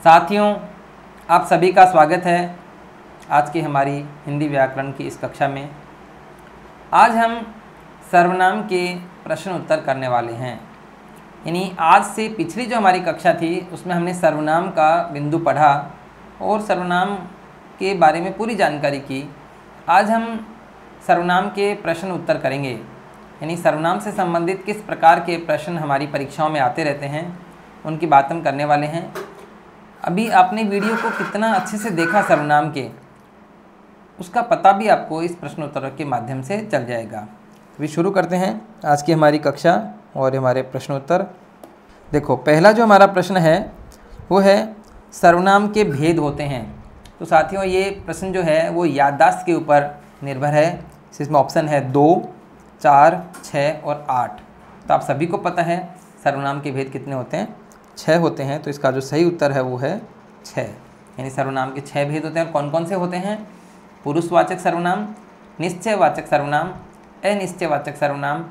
साथियों, आप सभी का स्वागत है आज की हमारी हिंदी व्याकरण की इस कक्षा में। आज हम सर्वनाम के प्रश्न उत्तर करने वाले हैं। यानी आज से पिछली जो हमारी कक्षा थी उसमें हमने सर्वनाम का बिंदु पढ़ा और सर्वनाम के बारे में पूरी जानकारी की। आज हम सर्वनाम के प्रश्न उत्तर करेंगे। यानी सर्वनाम से संबंधित किस प्रकार के प्रश्न हमारी परीक्षाओं में आते रहते हैं उनकी बात हम करने वाले हैं। अभी आपने वीडियो को कितना अच्छे से देखा सर्वनाम के, उसका पता भी आपको इस प्रश्नोत्तर के माध्यम से चल जाएगा। अभी शुरू करते हैं आज की हमारी कक्षा और हमारे प्रश्नोत्तर। देखो, पहला जो हमारा प्रश्न है वो है सर्वनाम के भेद होते हैं। तो साथियों, ये प्रश्न जो है वो याददाश्त के ऊपर निर्भर है। इसमें ऑप्शन है 2, 4, 6 और 8। तो आप सभी को पता है सर्वनाम के भेद कितने होते हैं, 6 होते हैं। तो इसका जो सही उत्तर है वो है 6। यानी सर्वनाम के 6 भेद होते हैं। और कौन कौन से होते हैं? पुरुषवाचक सर्वनाम, निश्चयवाचक सर्वनाम, अनिश्चयवाचक सर्वनाम,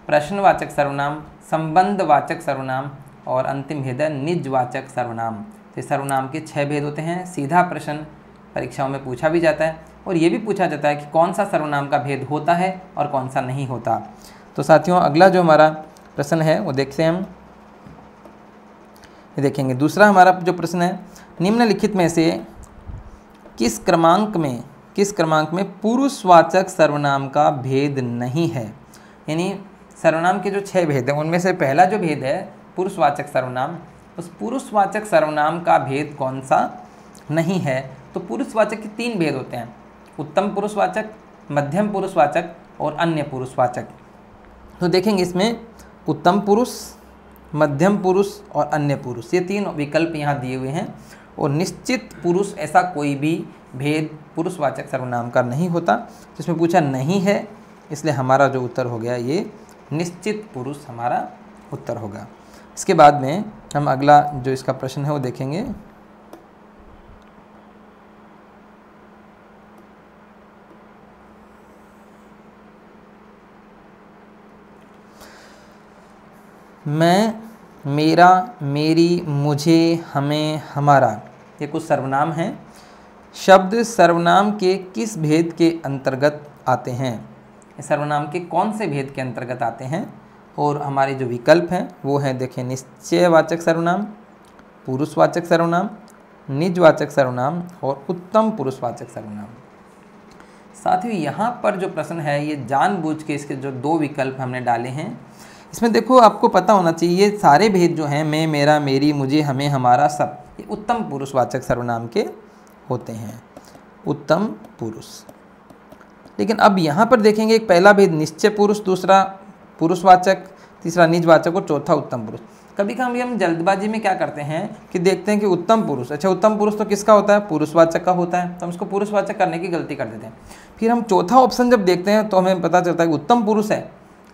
प्रश्नवाचक सर्वनाम, संबंधवाचक सर्वनाम और अंतिम भेद है निजवाचक सर्वनाम। तो सर्वनाम के 6 भेद होते हैं। सीधा प्रश्न परीक्षाओं में पूछा भी जाता है और ये भी पूछा जाता है कि कौन सा सर्वनाम का भेद होता है और कौन सा नहीं होता। तो साथियों, अगला जो हमारा प्रश्न है वो देखते हैं हम। ये देखेंगे, दूसरा हमारा जो प्रश्न है, निम्नलिखित में से किस क्रमांक में पुरुषवाचक सर्वनाम का भेद नहीं है। यानी सर्वनाम के जो 6 भेद हैं उनमें से पहला जो भेद है पुरुषवाचक सर्वनाम, उस पुरुषवाचक सर्वनाम का भेद कौन सा नहीं है। तो पुरुषवाचक के 3 भेद होते हैं, उत्तम पुरुषवाचक, मध्यम पुरुषवाचक और अन्य पुरुषवाचक। तो देखेंगे इसमें उत्तम पुरुष, मध्यम पुरुष और अन्य पुरुष, ये 3 विकल्प यहाँ दिए हुए हैं। और निश्चित पुरुष, ऐसा कोई भी भेद पुरुषवाचक सर्वनाम का नहीं होता। जिसमें पूछा नहीं है, इसलिए हमारा जो उत्तर हो गया ये निश्चित पुरुष हमारा उत्तर होगा। इसके बाद में हम अगला जो इसका प्रश्न है वो देखेंगे। मैं, मेरा, मेरी, मुझे, हमें, हमारा, ये कुछ सर्वनाम हैं। शब्द सर्वनाम के किस भेद के अंतर्गत आते हैं? ये सर्वनाम के कौन से भेद के अंतर्गत आते हैं? और हमारे जो विकल्प हैं वो हैं, देखें, निश्चयवाचक सर्वनाम, पुरुषवाचक सर्वनाम, निजवाचक सर्वनाम और उत्तम पुरुषवाचक सर्वनाम। साथियों, यहाँ पर जो प्रश्न है ये जानबूझ के इसके जो 2 विकल्प हमने डाले हैं। इसमें देखो, आपको पता होना चाहिए ये सारे भेद जो हैं, मैं, मेरा, मेरी, मुझे, हमें, हमारा, सब, ये उत्तम पुरुषवाचक सर्वनाम के होते हैं, उत्तम पुरुष। लेकिन अब यहाँ पर देखेंगे, एक पहला भेद निश्चय पुरुष, दूसरा पुरुषवाचक, तीसरा निजवाचक और चौथा उत्तम पुरुष। कभी कभी हम जल्दबाजी में क्या करते हैं कि देखते हैं कि उत्तम पुरुष, अच्छा उत्तम पुरुष तो किसका होता है? पुरुषवाचक का होता है। तो हम उसको पुरुषवाचक करने की गलती कर देते हैं। फिर हम चौथा ऑप्शन जब देखते हैं तो हमें पता चलता है कि उत्तम पुरुष है,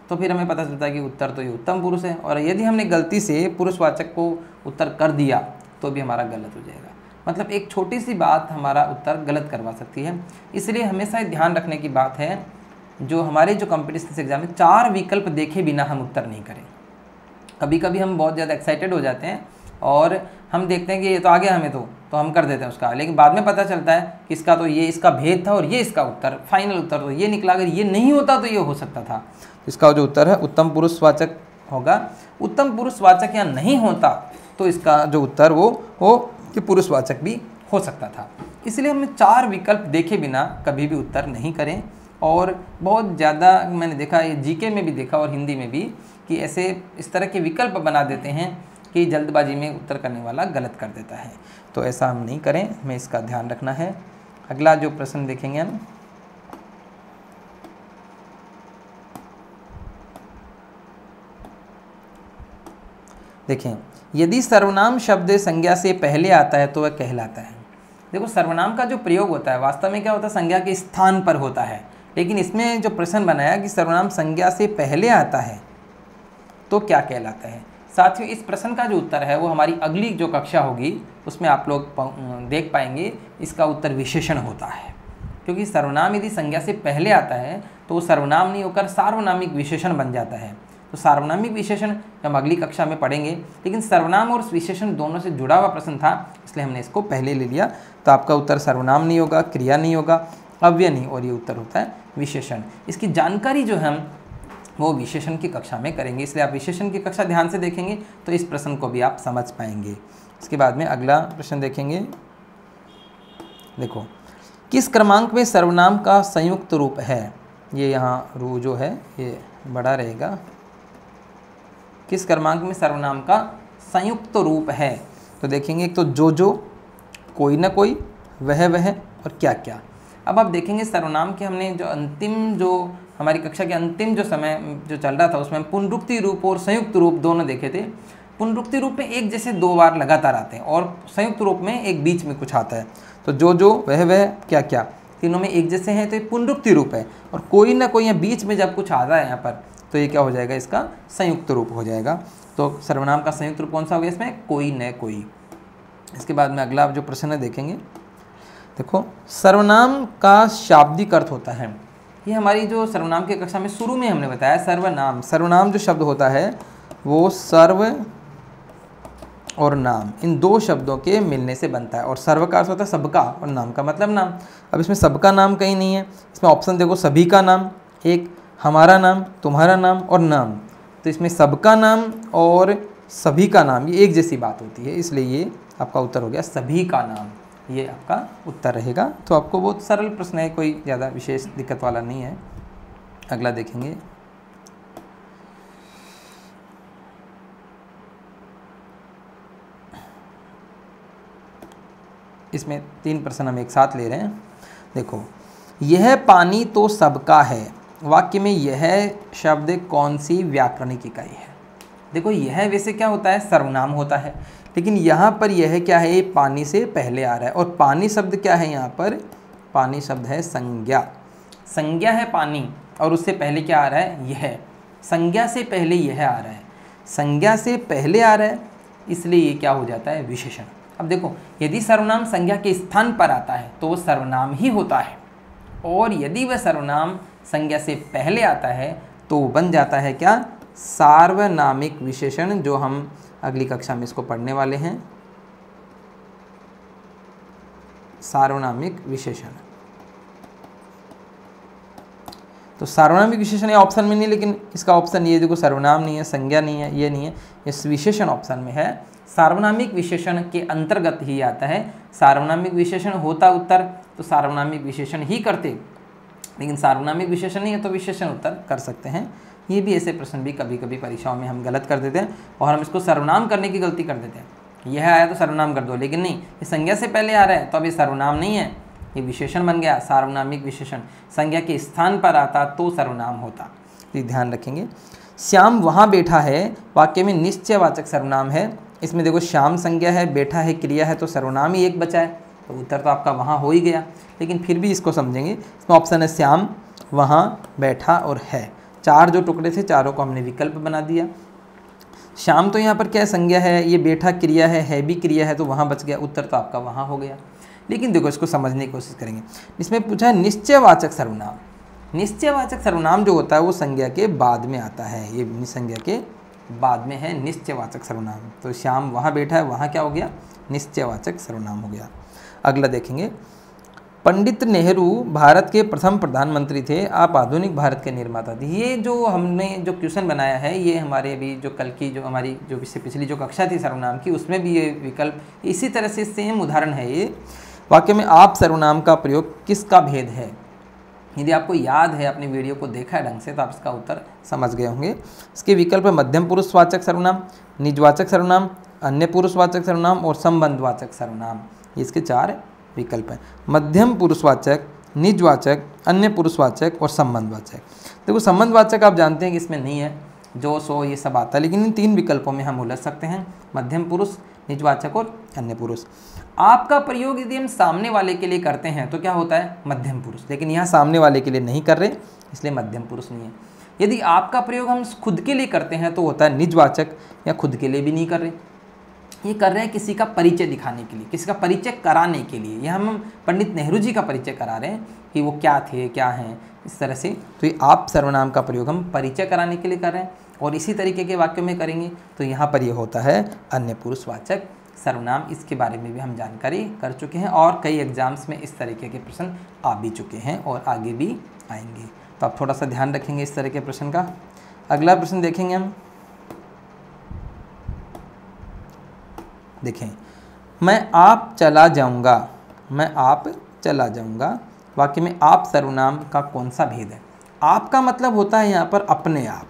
तो फिर हमें पता चलता है कि उत्तर तो ये उत्तम पुरुष है। और यदि हमने गलती से पुरुषवाचक को उत्तर कर दिया तो भी हमारा गलत हो जाएगा। मतलब एक छोटी सी बात हमारा उत्तर गलत करवा सकती है। इसलिए हमेशा ध्यान रखने की बात है, जो हमारे जो कॉम्पिटिशन एग्जाम में 4 विकल्प देखे बिना हम उत्तर नहीं करें। कभी कभी हम बहुत ज़्यादा एक्साइटेड हो जाते हैं और हम देखते हैं कि ये तो आ गया हमें, तो हम कर देते हैं उसका। लेकिन बाद में पता चलता है कि इसका तो ये इसका भेद था और ये इसका उत्तर, फाइनल उत्तर तो ये निकला। अगर ये नहीं होता तो ये हो सकता था। इसका जो उत्तर है उत्तम पुरुषवाचक होगा। उत्तम पुरुषवाचक या नहीं होता तो इसका जो उत्तर वो कि पुरुषवाचक भी हो सकता था। इसलिए हमें 4 विकल्प देखे बिना कभी भी उत्तर नहीं करें। और बहुत ज़्यादा मैंने देखा, ये जीके में भी देखा और हिंदी में भी, कि ऐसे इस तरह के विकल्प बना देते हैं कि जल्दबाजी में उत्तर करने वाला गलत कर देता है। तो ऐसा हम नहीं करें, हमें इसका ध्यान रखना है। अगला जो प्रश्न देखेंगे हम, देखें, यदि सर्वनाम शब्द संज्ञा से पहले आता है तो वह कहलाता है। देखो, सर्वनाम का जो प्रयोग होता है वास्तव में क्या होता है? संज्ञा के स्थान पर होता है। लेकिन इसमें जो प्रश्न बनाया कि सर्वनाम संज्ञा से पहले आता है तो क्या कहलाता है। साथियों, इस प्रश्न का जो उत्तर है वो हमारी अगली जो कक्षा होगी उसमें आप लोग देख पाएंगे। इसका उत्तर विशेषण होता है, क्योंकि सर्वनाम यदि संज्ञा से पहले आता है तो वो सर्वनाम नहीं होकर सार्वनामिक विशेषण बन जाता है। तो सार्वनामिक विशेषण हम अगली कक्षा में पढ़ेंगे, लेकिन सर्वनाम और विशेषण दोनों से जुड़ा हुआ प्रश्न था, इसलिए हमने इसको पहले ले लिया। तो आपका उत्तर सर्वनाम नहीं होगा, क्रिया नहीं होगा, अव्यय नहीं, और ये उत्तर होता है विशेषण। इसकी जानकारी जो हम वो विशेषण की कक्षा में करेंगे, इसलिए आप विशेषण की कक्षा ध्यान से देखेंगे तो इस प्रश्न को भी आप समझ पाएंगे। इसके बाद में अगला प्रश्न देखेंगे। देखो, किस क्रमांक में सर्वनाम का संयुक्त रूप है? ये यहाँ रू जो है ये बड़ा रहेगा। किस क्रमांक में सर्वनाम का संयुक्त रूप है? तो देखेंगे, एक तो जो, कोई ना कोई, वह और क्या। अब आप देखेंगे सर्वनाम के हमने जो हमारी कक्षा के अंतिम जो समय जो चल रहा था उसमें हम पुनरुक्ति रूप और संयुक्त रूप दोनों देखे थे। पुनरुक्ति रूप में एक जैसे 2 बार लगातार आते हैं और संयुक्त रूप में एक बीच में कुछ आता है। तो जो, वह क्या, तीनों में एक जैसे हैं, तो ये पुनरुक्ति रूप है। और कोई ना कोई या बीच में जब कुछ आता है यहाँ पर, तो ये क्या हो जाएगा? इसका संयुक्त रूप हो जाएगा। तो सर्वनाम का संयुक्त रूप कौन सा हो गया इसमें? कोई न कोई। इसके बाद में अगला जो प्रश्न है देखेंगे। देखो, सर्वनाम का शाब्दिक अर्थ होता है। ये हमारी जो सर्वनाम की कक्षा में शुरू में हमने बताया, सर्वनाम जो शब्द होता है वो सर्व और नाम, इन 2 शब्दों के मिलने से बनता है। और सर्व का अर्थ होता है सबका, और नाम का मतलब नाम। अब इसमें सबका नाम कहीं नहीं है, इसमें ऑप्शन देखो, सभी का नाम एक, हमारा नाम, तुम्हारा नाम और नाम। तो इसमें सबका नाम और सभी का नाम ये एक जैसी बात होती है, इसलिए ये आपका उत्तर हो गया सभी का नाम, ये आपका उत्तर रहेगा। तो आपको बहुत सरल प्रश्न है, कोई ज़्यादा विशेष दिक्कत वाला नहीं है। अगला देखेंगे। इसमें 3 प्रश्न हम एक साथ ले रहे हैं। देखो, यह पानी तो सबका है, वाक्य में यह शब्द कौन सी व्याकरणिक इकाई है? देखो, यह वैसे क्या होता है? सर्वनाम होता है, लेकिन यहाँ पर यह क्या है? ये पानी से पहले आ रहा है। और पानी शब्द क्या है यहाँ पर? पानी शब्द है संज्ञा। संज्ञा है पानी, और उससे पहले क्या आ रहा है? यह। संज्ञा से पहले यह आ रहा है, संज्ञा से पहले आ रहा है, इसलिए ये क्या हो जाता है? विशेषण। अब देखो, यदि सर्वनाम संज्ञा के स्थान पर आता है तो वो सर्वनाम ही होता है, और यदि वह सर्वनाम संज्ञा से पहले आता है तो वो बन जाता है क्या? सार्वनामिक विशेषण, जो हम अगली कक्षा में इसको पढ़ने वाले हैं। सार्वनामिक विशेषण। तो सार्वनामिक विशेषण ये ऑप्शन में नहीं, लेकिन इसका ऑप्शन ये देखो, सर्वनाम नहीं है, संज्ञा नहीं है, ये नहीं है, इस विशेषण ऑप्शन में है। सार्वनामिक विशेषण के अंतर्गत ही आता है। सार्वनामिक विशेषण होता उत्तर तो सार्वनामिक विशेषण ही करते, लेकिन सार्वनामिक विशेषण नहीं है तो विशेषण उत्तर कर सकते हैं। ये भी ऐसे प्रश्न भी कभी कभी परीक्षाओं में हम गलत कर देते हैं, और हम इसको सर्वनाम करने की गलती कर देते हैं। यह आया तो सर्वनाम कर दो, लेकिन नहीं, ये संज्ञा से पहले आ रहा है तो अब ये सर्वनाम नहीं है, ये विशेषण बन गया। सार्वनामिक विशेषण संज्ञा के स्थान पर आता तो सर्वनाम होता, ये ध्यान रखेंगे। श्याम वहाँ बैठा है, वाक्य में निश्चयवाचक सर्वनाम है। इसमें देखो, श्याम संज्ञा है, बैठा है क्रिया है, तो सर्वनाम ही एक बचा है, तो उत्तर तो आपका वहाँ हो ही गया। लेकिन फिर भी इसको समझेंगे। इसमें ऑप्शन है श्याम, वहाँ, बैठा और है। 4 जो टुकड़े थे, चारों को हमने विकल्प बना दिया। श्याम तो यहाँ पर क्या संज्ञा है, ये बैठा क्रिया है भी क्रिया है, तो वहाँ बच गया, उत्तर तो आपका वहाँ हो गया। लेकिन देखो, इसको समझने की कोशिश करेंगे। इसमें पूछा है निश्चयवाचक सर्वनाम। निश्चयवाचक सर्वनाम जो होता है वो संज्ञा के बाद में आता है, ये संज्ञा के बाद में है निश्चयवाचक सर्वनाम। तो श्याम वहाँ बैठा है, वहाँ क्या हो गया? निश्चयवाचक सर्वनाम हो गया। अगला देखेंगे। पंडित नेहरू भारत के प्रथम प्रधानमंत्री थे, आप आधुनिक भारत के निर्माता थे। ये जो हमने जो क्वेश्चन बनाया है, ये हमारे अभी जो कल की जो हमारी जो इससे पिछली जो कक्षा थी सर्वनाम की, उसमें भी ये विकल्प इसी तरह से सेम उदाहरण है। ये वाक्य में आप सर्वनाम का प्रयोग किसका भेद है? यदि आपको याद है, अपनी वीडियो को देखा है ढंग से, तो आप इसका उत्तर समझ गए होंगे। इसके विकल्प है मध्यम पुरुषवाचक सर्वनाम, निजवाचक सर्वनाम, अन्य पुरुषवाचक सर्वनाम और संबंधवाचक सर्वनाम। इसके 4 विकल्प हैं, मध्यम पुरुषवाचक, निजवाचक, अन्य पुरुषवाचक और संबंधवाचक। देखो, संबंधवाचक आप जानते हैं कि इसमें नहीं है, जो सो ये सब आता है, लेकिन इन 3 विकल्पों में हम उलझ सकते हैं, मध्यम पुरुष, निजवाचक और अन्य पुरुष। आपका प्रयोग यदि हम सामने वाले के लिए करते हैं तो क्या होता है? मध्यम पुरुष। लेकिन यहाँ सामने वाले के लिए नहीं कर रहे, इसलिए मध्यम पुरुष नहीं है। यदि आपका प्रयोग हम खुद के लिए करते हैं तो होता है निजवाचक, या खुद के लिए भी नहीं कर रहे, ये कर रहे हैं किसी का परिचय दिखाने के लिए, किसी का परिचय कराने के लिए। यहाँ हम पंडित नेहरू जी का परिचय करा रहे हैं कि वो क्या थे, क्या हैं, इस तरह से। तो ये आप सर्वनाम का प्रयोग हम परिचय कराने के लिए कर रहे हैं। और इसी तरीके के वाक्यों में करेंगे तो यहाँ पर ये होता है अन्य पुरुषवाचक सर्वनाम। इसके बारे में भी हम जानकारी कर चुके हैं और कई एग्जाम्स में इस तरीके के प्रश्न आ भी चुके हैं और आगे भी आएंगे, तो आप थोड़ा सा ध्यान रखेंगे इस तरह के प्रश्न का। अगला प्रश्न देखेंगे हम। देखें, मैं आप चला जाऊंगा, मैं आप चला जाऊंगा, वाक्य में आप सर्वनाम का कौन सा भेद है? आप का मतलब होता है यहाँ पर अपने आप,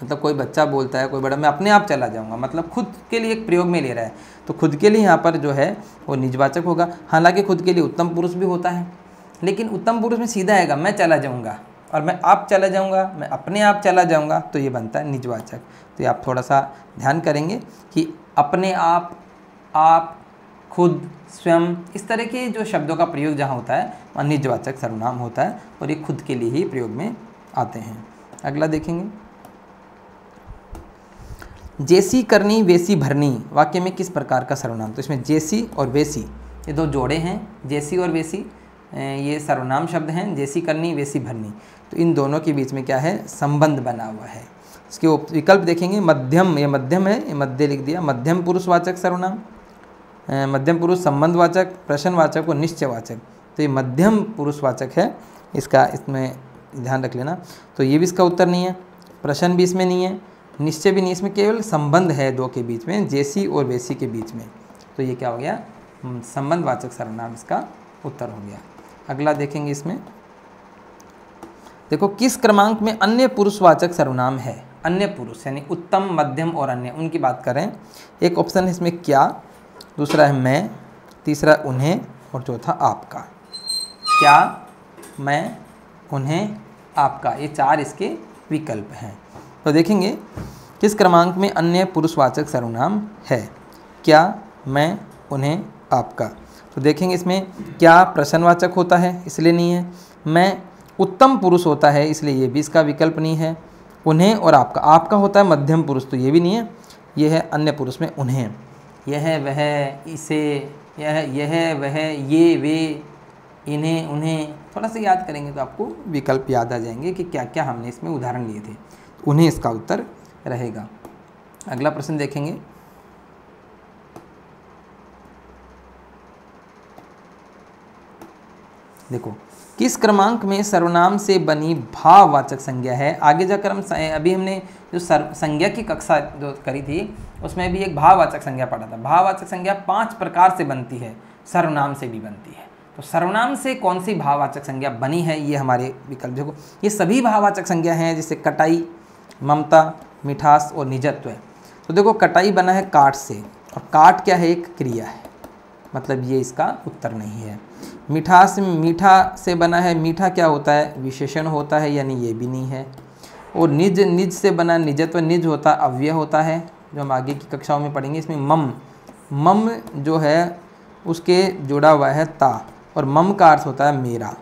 मतलब कोई बच्चा बोलता है, कोई बड़ा, मैं अपने आप चला जाऊंगा, मतलब खुद के लिए एक प्रयोग में ले रहा है, तो खुद के लिए यहाँ पर जो है वो निजवाचक होगा। हालांकि खुद के लिए उत्तम पुरुष भी होता है, लेकिन उत्तम पुरुष में सीधा आएगा मैं चला जाऊंगा, और मैं आप चला जाऊंगा, मैं अपने आप चला जाऊंगा, तो ये बनता है निजवाचक। तो ये आप थोड़ा सा ध्यान करेंगे कि अपने आप, खुद, स्वयं, इस तरह के जो शब्दों का प्रयोग जहाँ होता है वह निजवाचक सर्वनाम होता है और ये खुद के लिए ही प्रयोग में आते हैं। अगला देखेंगे, जैसी करनी वैसी भरनी, वाक्य में किस प्रकार का सर्वनाम? तो इसमें जैसी और वैसी ये दो जोड़े हैं, जैसी और वैसी ये सर्वनाम शब्द हैं, जैसी करनी वैसी भरनी, तो इन दोनों के बीच में क्या है? संबंध बना हुआ है। इसके विकल्प देखेंगे, मध्यम, ये मध्यम है, ये मध्य लिख दिया, मध्यम पुरुषवाचक सर्वनाम, मध्यम पुरुष संबंधवाचक, प्रश्नवाचक और निश्चयवाचक, तो ये मध्यम पुरुषवाचक है, इसका इसमें ध्यान रख लेना। तो ये भी इसका उत्तर नहीं है, प्रश्न भी इसमें नहीं है, निश्चय भी नहीं, इसमें केवल संबंध है दो के बीच में, जैसी और वैसी के बीच में, तो ये क्या हो गया? संबंधवाचक सर्वनाम इसका उत्तर हो गया। अगला देखेंगे, इसमें देखो किस क्रमांक में अन्य पुरुषवाचक सर्वनाम है? अन्य पुरुष यानी उत्तम, मध्यम और अन्य, उनकी बात करें। एक ऑप्शन है इसमें क्या, दूसरा है मैं, तीसरा उन्हें और चौथा आपका। क्या, मैं, उन्हें, आपका, ये चार इसके विकल्प हैं। तो देखेंगे किस क्रमांक में अन्य पुरुषवाचक सर्वनाम है? क्या, मैं, उन्हें, आपका। तो देखेंगे इसमें क्या प्रश्नवाचक होता है, इसलिए नहीं है। मैं उत्तम पुरुष होता है, इसलिए ये भी इसका विकल्प नहीं है। उन्हें और आपका, आपका होता है मध्यम पुरुष, तो ये भी नहीं है। ये है अन्य पुरुष में उन्हें, यह, वह, इसे, यह, वह, ये, वे, इन्हें, उन्हें, थोड़ा सा याद करेंगे तो आपको विकल्प याद आ जाएंगे कि क्या क्या हमने इसमें उदाहरण लिए थे। उन्हें इसका उत्तर रहेगा। अगला प्रश्न देखेंगे, देखो किस क्रमांक में सर्वनाम से बनी भाववाचक संज्ञा है? आगे जाकर हम अभी हमने जो संज्ञा की कक्षा जो करी थी उसमें भी एक भाववाचक संज्ञा पढ़ा था। भाववाचक संज्ञा 5 प्रकार से बनती है, सर्वनाम से भी बनती है। तो सर्वनाम से कौन सी भाववाचक संज्ञा बनी है, ये हमारे विकल्प देखो, ये सभी भाववाचक संज्ञा हैं, जैसे कटाई, ममता, मिठास और निजत्व है। तो देखो कटाई बना है काट से, और काट क्या है? एक क्रिया है, मतलब ये इसका उत्तर नहीं है। मिठास, मीठा से बना है, मीठा क्या होता है? विशेषण होता है, यानी ये भी नहीं है। और निज, निज से बना निजत्व, निज होता अव्यय होता है, जो हम आगे की कक्षाओं में पढ़ेंगे। इसमें मम, मम जो है उसके जुड़ा हुआ है ता, और मम का अर्थ होता है मेरा,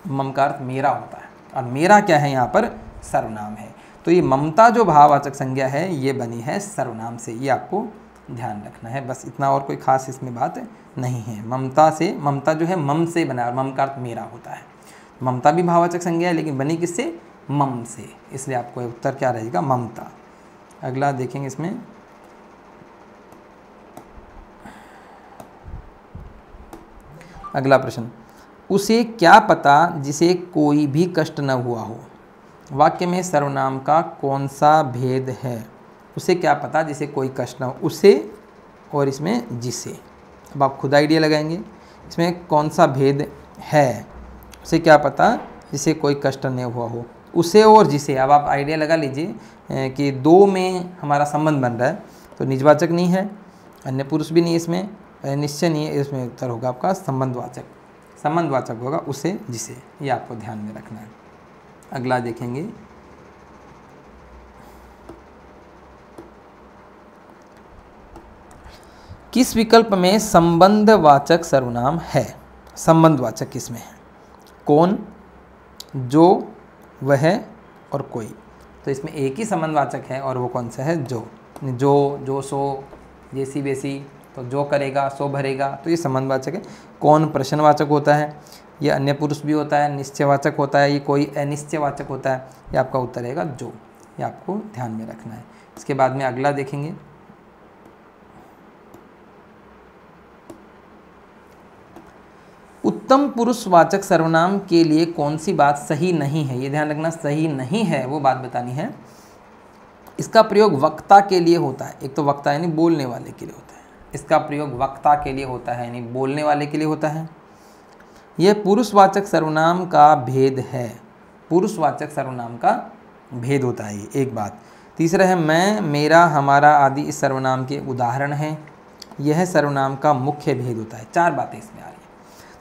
मम का अर्थ मेरा होता है, और मेरा क्या है? यहाँ पर सर्वनाम है। तो ये ममता जो भाववाचक संज्ञा है ये बनी है सर्वनाम से, ये आपको ध्यान रखना है, बस इतना, और कोई खास इसमें बात नहीं है। ममता से, ममता जो है मम से बना, और मम का अर्थ मेरा होता है। ममता भी भाववाचक संज्ञा है, लेकिन बनी किससे? मम से, इसलिए आपको उत्तर क्या रहेगा? ममता। अगला देखेंगे, इसमें अगला प्रश्न, उसे क्या पता जिसे कोई भी कष्ट न हुआ हो? वाक्य में सर्वनाम का कौन सा भेद है? उसे क्या पता जिसे कोई कष्ट न हो, उसे और इसमें जिसे। अब आप खुद आइडिया लगाएंगे इसमें कौन सा भेद है। उसे क्या पता जिसे कोई कष्ट नहीं हुआ हो, उसे और जिसे। अब आप आइडिया लगा लीजिए कि दो में हमारा संबंध बन रहा है, तो निजवाचक नहीं है, अन्य पुरुष भी नहीं, इसमें निश्चय नहीं है, इसमें उत्तर होगा आपका संबंधवाचक। संबंधवाचक होगा उसे जिसे, ये आपको ध्यान में रखना है। अगला देखेंगे, किस विकल्प में संबंधवाचक सर्वनाम है? संबंधवाचक किसमें है? कौन, जो, वह और कोई। तो इसमें एक ही संबंधवाचक है, और वो कौन सा है? जो, जो, सो, जैसी वैसी, तो जो करेगा सो भरेगा, तो ये संबंधवाचक है। कौन प्रश्नवाचक होता है, ये अन्य पुरुष भी होता है, निश्चयवाचक होता है, ये कोई अनिश्चयवाचक होता है, ये आपका उत्तर रहेगा जो। ये आपको ध्यान में रखना है। इसके बाद में अगला देखेंगे, उत्तम पुरुषवाचक सर्वनाम के लिए कौन सी बात सही नहीं है। ये ध्यान रखना, सही नहीं है वो बात बतानी है। इसका प्रयोग वक्ता के लिए होता है। एक तो वक्ता यानी बोलने वाले के लिए होता है, इसका प्रयोग वक्ता के लिए होता है यानी बोलने वाले के लिए होता है। यह पुरुषवाचक सर्वनाम का भेद है, पुरुषवाचक सर्वनाम का भेद होता है ये एक बात। तीसरा है मैं, मेरा, हमारा आदि इस सर्वनाम के उदाहरण हैं, यह सर्वनाम का मुख्य भेद होता है। 4 बातें इसमें आ रही हैं।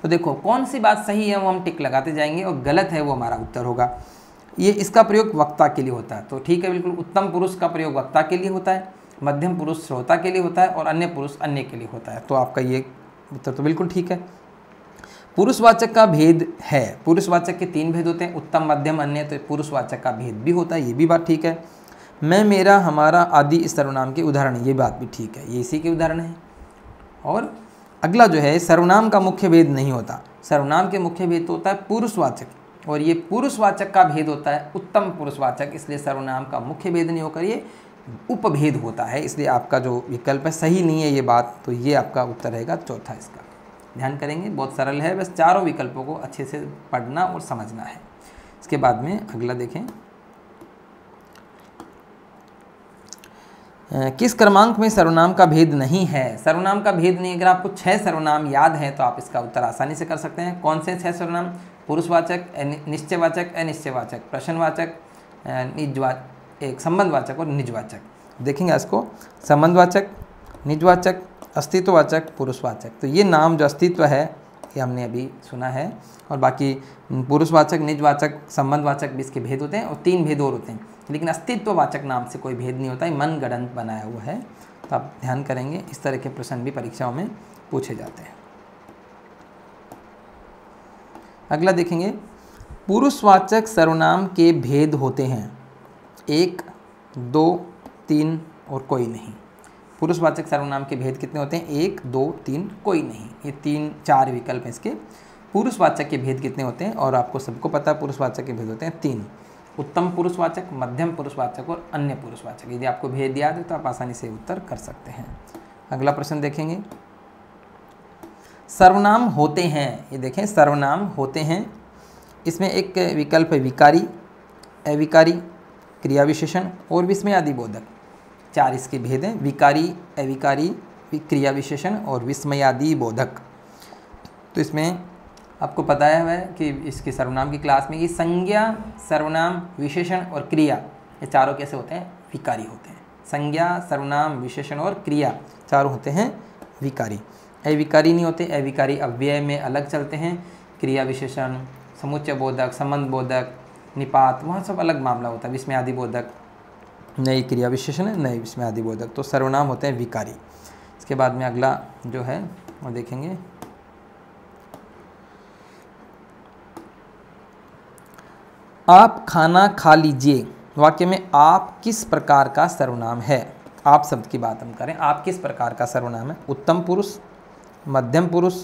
तो देखो कौन सी बात सही है वो हम टिक लगाते जाएंगे और गलत है वो हमारा उत्तर होगा। ये इसका प्रयोग वक्ता के लिए होता है, तो ठीक है बिल्कुल। उत्तम पुरुष का प्रयोग वक्ता के लिए होता है, मध्यम पुरुष श्रोता के लिए होता है और अन्य पुरुष अन्य के लिए होता है। तो आपका ये उत्तर तो बिल्कुल ठीक है। पुरुषवाचक का भेद है, पुरुषवाचक के 3 भेद होते हैं, उत्तम, मध्यम, अन्य। तो पुरुषवाचक का भेद भी होता है, ये भी बात ठीक है। मैं, मेरा, हमारा आदि इस सर्वनाम के उदाहरण, ये बात भी ठीक है, ये इसी के उदाहरण है। और अगला जो है, सर्वनाम का मुख्य भेद नहीं होता। सर्वनाम के मुख्य भेद तो होता है पुरुषवाचक, और ये पुरुषवाचक का भेद होता है उत्तम पुरुषवाचक, इसलिए सर्वनाम का मुख्य भेद नहीं होकर ये उपभेद होता है। इसलिए आपका जो विकल्प है सही नहीं है ये बात, तो ये आपका उत्तर रहेगा चौथा। इसका ध्यान करेंगे, बहुत सरल है, बस चारों विकल्पों को अच्छे से पढ़ना और समझना है। इसके बाद में अगला देखें, किस क्रमांक में सर्वनाम का भेद नहीं है। सर्वनाम का भेद नहीं, अगर आपको 6 सर्वनाम याद हैं तो आप इसका उत्तर आसानी से कर सकते हैं। कौन से 6 सर्वनाम? पुरुषवाचक, निश्चयवाचक, अनिश्चयवाचक, प्रश्नवाचक, एक संबंधवाचक और निजवाचक। देखेंगे इसको, संबंधवाचक, निजवाचक, अस्तित्ववाचक, पुरुषवाचक। तो ये नाम जो अस्तित्व है ये हमने अभी सुना है, और बाकी पुरुषवाचक, निजवाचक, संबंधवाचक भी इसके भेद होते हैं, और 3 भेद और होते हैं, लेकिन अस्तित्ववाचक नाम से कोई भेद नहीं होता है, मन गढ़ंत बनाया हुआ है। तो आप ध्यान करेंगे, इस तरह के प्रश्न भी परीक्षाओं में पूछे जाते हैं। अगला देखेंगे, पुरुषवाचक सर्वनाम के भेद होते हैं 1, 2, 3 और कोई नहीं। पुरुषवाचक सर्वनाम के भेद कितने होते हैं? 1, 2, 3, कोई नहीं। ये 3-4 विकल्प हैं इसके। पुरुषवाचक के भेद कितने होते हैं? और आपको सबको पता है पुरुषवाचक के भेद होते हैं 3, उत्तम पुरुषवाचक, मध्यम पुरुषवाचक और अन्य पुरुषवाचक। यदि आपको भेद याद है तो आप आसानी से उत्तर कर सकते हैं। अगला प्रश्न देखेंगे, सर्वनाम होते हैं। ये देखें, सर्वनाम होते हैं, इसमें एक विकल्प है विकारी, अविकारी, क्रिया विशेषण और विस्मयादि बोधक। 4 इसके भेद हैं, विकारी, अविकारी, क्रिया विशेषण और विस्मयादि बोधक। तो इसमें आपको पता है कि इसके सर्वनाम की क्लास में ये संज्ञा, सर्वनाम, विशेषण और क्रिया, ये चारों कैसे होते हैं? विकारी होते हैं। संज्ञा, सर्वनाम, विशेषण और क्रिया चारों होते हैं विकारी। अविकारी नहीं होते, अविकारी अव्यय में अलग चलते हैं। क्रिया विशेषण, समुच्चय बोधक, संबंध बोधक, निपात, वहाँ सब अलग मामला होता है। विस्मयादि बोधक नई क्रिया विशेषण है, नई विस्मयादि बोधक। तो सर्वनाम होते हैं विकारी। इसके बाद में अगला जो है वो देखेंगे, आप खाना खा लीजिए। वाक्य में आप किस प्रकार का सर्वनाम है? आप शब्द की बात हम करें, आप किस प्रकार का सर्वनाम है? उत्तम पुरुष, मध्यम पुरुष,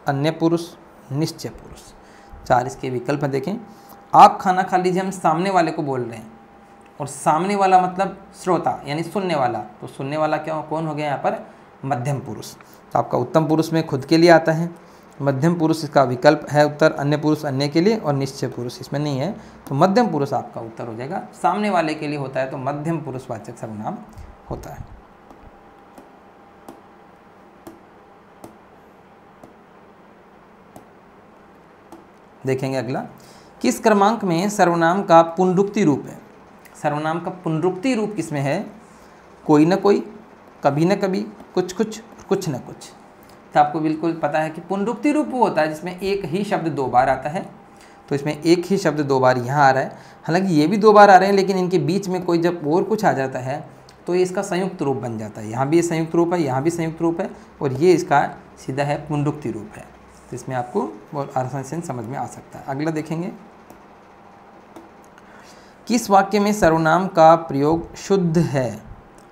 अन्य पुरुष, निश्चय पुरुष। 4 इसके विकल्प देखें। आप खाना खा लीजिए, हम सामने वाले को बोल रहे हैं, और सामने वाला मतलब श्रोता यानी सुनने वाला। तो सुनने वाला क्या कौन हो गया यहाँ पर? मध्यम पुरुष। तो आपका उत्तम पुरुष में खुद के लिए आता है, मध्यम पुरुष इसका विकल्प है उत्तर, अन्य पुरुष अन्य के लिए, और निश्चय पुरुष इसमें नहीं है। तो मध्यम पुरुष आपका उत्तर हो जाएगा। सामने वाले के लिए होता है तो मध्यम पुरुषवाचक सर्वनाम होता है। देखेंगे अगला, किस क्रमांक में सर्वनाम का पुनरुक्ति रूप है? सर्वनाम का पुनरुक्ति रूप किसमें है? कोई न कोई, कभी न कभी, कुछ कुछ, कुछ न कुछ। तो आपको बिल्कुल पता है कि पुनरुक्ति रूप वो होता है जिसमें एक ही शब्द 2 बार आता है। तो इसमें एक ही शब्द 2 बार यहाँ आ रहा है, हालांकि ये भी 2 बार आ रहे हैं, लेकिन इनके बीच में कोई जब और कुछ आ जाता है तो ये इसका संयुक्त रूप बन जाता है। यहाँ भी संयुक्त रूप है, यहाँ भी संयुक्त रूप है, और ये इसका सीधा है पुनरुक्ति रूप है। तो इसमें आपको बहुत आसानी से समझ में आ सकता है। अगला देखेंगे, किस वाक्य में सर्वनाम का प्रयोग शुद्ध है?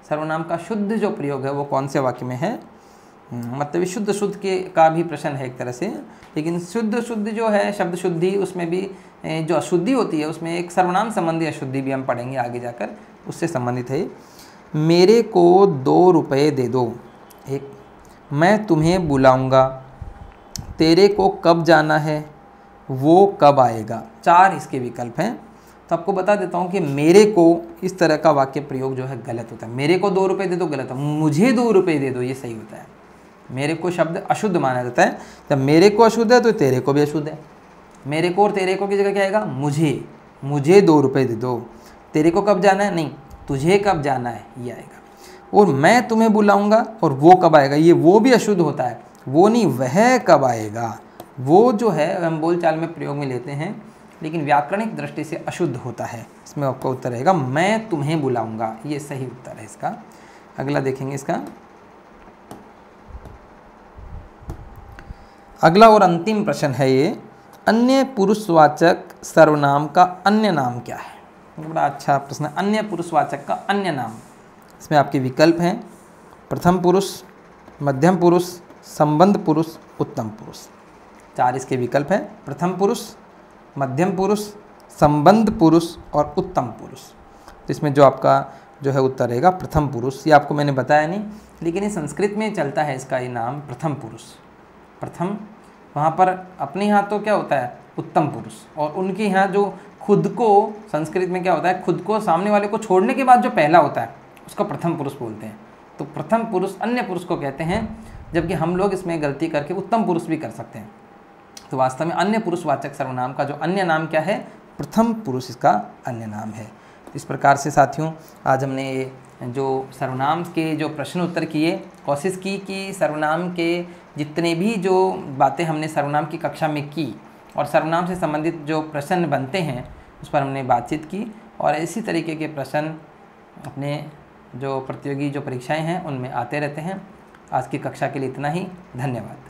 सर्वनाम का शुद्ध जो प्रयोग है वो कौन से वाक्य में है? मतलब शुद्ध शुद्ध के का भी प्रश्न है एक तरह से, लेकिन शुद्ध शुद्ध जो है शब्द शुद्धि, उसमें भी जो अशुद्धि होती है उसमें एक सर्वनाम संबंधी अशुद्धि भी हम पढ़ेंगे आगे जाकर, उससे संबंधित है। मेरे को 2 रुपये दे दो। एक, मैं तुम्हें बुलाऊंगा। तेरे को कब जाना है, वो कब आएगा। 4 इसके विकल्प हैं। तो आपको बता देता हूँ कि मेरे को इस तरह का वाक्य प्रयोग जो है गलत होता है। मेरे को 2 रुपये दे दो गलत है, मुझे 2 रुपये दे दो ये सही होता है। मेरे को शब्द अशुद्ध माना जाता है। जब मेरे को अशुद्ध है तो तेरे को भी अशुद्ध है। मेरे को और तेरे को की जगह क्या आएगा, मुझे 2 रुपये दे दो। तेरे को कब जाना है, नहीं, तुझे कब जाना है ये आएगा। और मैं तुम्हें बुलाऊंगा और वो कब आएगा, ये वो भी अशुद्ध होता है। वो नहीं, वह कब आएगा, वो जो है हम बोलचाल में प्रयोग में लेते हैं, लेकिन व्याकरणिक दृष्टि से अशुद्ध होता है। इसमें आपका उत्तर रहेगा मैं तुम्हें बुलाऊंगा, ये सही उत्तर है इसका। अगला देखेंगे इसका। अगला और अंतिम प्रश्न है ये, अन्य पुरुषवाचक सर्वनाम का अन्य नाम क्या है। बड़ा अच्छा प्रश्न है। अन्य पुरुषवाचक का अन्य नाम, इसमें आपके विकल्प हैं प्रथम पुरुष, मध्यम पुरुष, संबंध पुरुष, उत्तम पुरुष। 4 इसके विकल्प हैं, प्रथम पुरुष, मध्यम पुरुष, संबंध पुरुष और उत्तम पुरुष। तो इसमें जो आपका जो है उत्तर रहेगा प्रथम पुरुष। ये आपको मैंने बताया नहीं, लेकिन ये संस्कृत में चलता है इसका ये नाम प्रथम पुरुष। प्रथम, वहाँ पर अपने यहाँ तो क्या होता है उत्तम पुरुष, और उनके यहाँ जो खुद को, संस्कृत में क्या होता है, खुद को सामने वाले को छोड़ने के बाद जो पहला होता है उसको प्रथम पुरुष बोलते हैं। तो प्रथम पुरुष अन्य पुरुष को कहते हैं, जबकि हम लोग इसमें गलती करके उत्तम पुरुष भी कर सकते हैं। तो वास्तव में अन्य पुरुषवाचक सर्वनाम का जो अन्य नाम क्या है, प्रथम पुरुष इसका अन्य नाम है। इस प्रकार से साथियों आज हमने ये जो सर्वनाम के जो प्रश्न उत्तर किए, कोशिश की कि सर्वनाम के जितने भी जो बातें हमने सर्वनाम की कक्षा में की और सर्वनाम से संबंधित जो प्रश्न बनते हैं उस पर हमने बातचीत की, और इसी तरीके के प्रश्न अपने जो प्रतियोगी जो परीक्षाएं हैं उनमें आते रहते हैं। आज की कक्षा के लिए इतना ही, धन्यवाद।